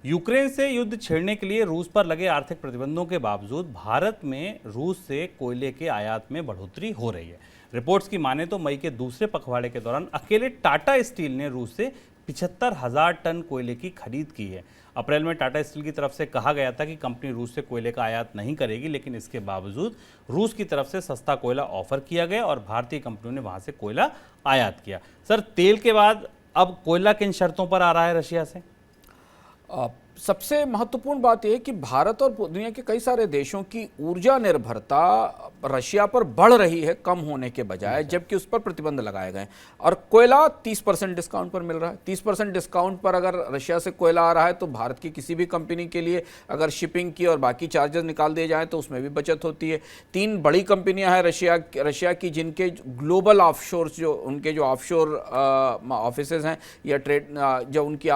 Ukraine से युद्ध छेड़ने के लिए रूस पर लगे आर्थिक प्रतिबंधों के बावजूद भारत में रूस से कोयले के आयात में बढ़ोतरी हो रही है। रिपोर्ट्स की माने तो मई के दूसरे पखवाड़े के दौरान अकेले टाटा स्टील ने रूस से 75,000 टन कोयले की खरीद की है। अप्रैल में टाटा स्टील की तरफ से कहा गया था कि कंपनी रूस से कोयले का आयात नहीं करेगी, लेकिन इसके बावजूद रूस की तरफ से सस्ता कोयला ऑफर किया गया और भारतीय कंपनियों ने वहां से कोयला आयात किया। सर, तेल के बाद अब कोयला किन शर्तों पर आ रहा है रशिया से? सबसे महत्वपूर्ण बात यह है कि भारत और दुनिया के कई सारे देशों की ऊर्जा निर्भरता रशिया पर बढ़ रही है कम होने के बजाय, जबकि उस पर प्रतिबंध लगाए गए और कोयला 30% डिस्काउंट पर मिल रहा है। 30% डिस्काउंट पर अगर रशिया से कोयला आ रहा है तो भारत की किसी भी कंपनी के लिए अगर शिपिंग की और बाकी चार्जेस निकाल दिए जाएं तो उसमें भी बचत होती है। 3 बड़ी कंपनियां हैं रशिया की जिनके ग्लोबल ऑफशोर, जो उनके जो ऑफशोर ऑफिसेज हैं या ट्रेड, जो उनकी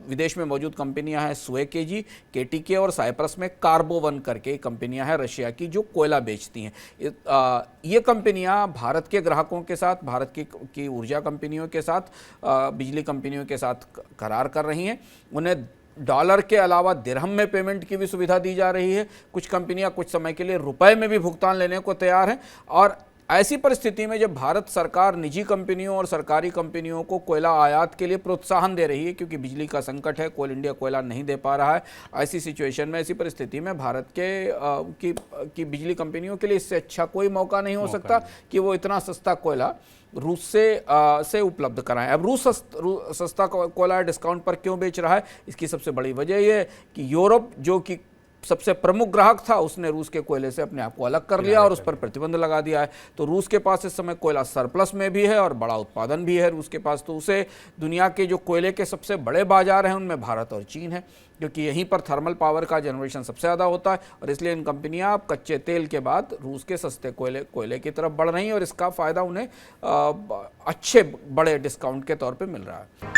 विदेश में मौजूद कंपनियां हैं, सुएकेजी, केटीके और साइप्रस में कार्बोवन करके कंपनियां हैं रशिया की जो कोयला बेचती हैं। ये कंपनियां भारत के ग्राहकों के साथ, भारत की ऊर्जा कंपनियों के साथ, बिजली कंपनियों के साथ करार कर रही हैं। उन्हें डॉलर के अलावा दिरहम में पेमेंट की भी सुविधा दी जा रही है। कुछ कंपनियां कुछ समय के लिए रुपए में भी भुगतान लेने को तैयार हैं। और ऐसी परिस्थिति में जब भारत सरकार निजी कंपनियों और सरकारी कंपनियों को कोयला आयात के लिए प्रोत्साहन दे रही है, क्योंकि बिजली का संकट है, कोल इंडिया कोयला नहीं दे पा रहा है, ऐसी सिचुएशन में, ऐसी परिस्थिति में भारत की बिजली कंपनियों के लिए इससे अच्छा कोई मौका नहीं हो सकता कि वो इतना सस्ता कोयला रूस से उपलब्ध कराएं। अब रूस सस्ता कोयला डिस्काउंट पर क्यों बेच रहा है? इसकी सबसे बड़ी वजह यह है कि यूरोप, जो कि सबसे प्रमुख ग्राहक था, उसने रूस के कोयले से अपने आप को अलग कर लिया और उस पर प्रतिबंध लगा दिया है। तो रूस के पास इस समय कोयला सरप्लस में भी है और बड़ा उत्पादन भी है रूस के पास। तो उसे दुनिया के जो कोयले के सबसे बड़े बाजार हैं उनमें भारत और चीन है, क्योंकि यहीं पर थर्मल पावर का जनरेशन सबसे ज़्यादा होता है। और इसलिए इन कंपनियां अब कच्चे तेल के बाद रूस के सस्ते कोयले की तरफ बढ़ रही हैं और इसका फ़ायदा उन्हें अच्छे बड़े डिस्काउंट के तौर पर मिल रहा है।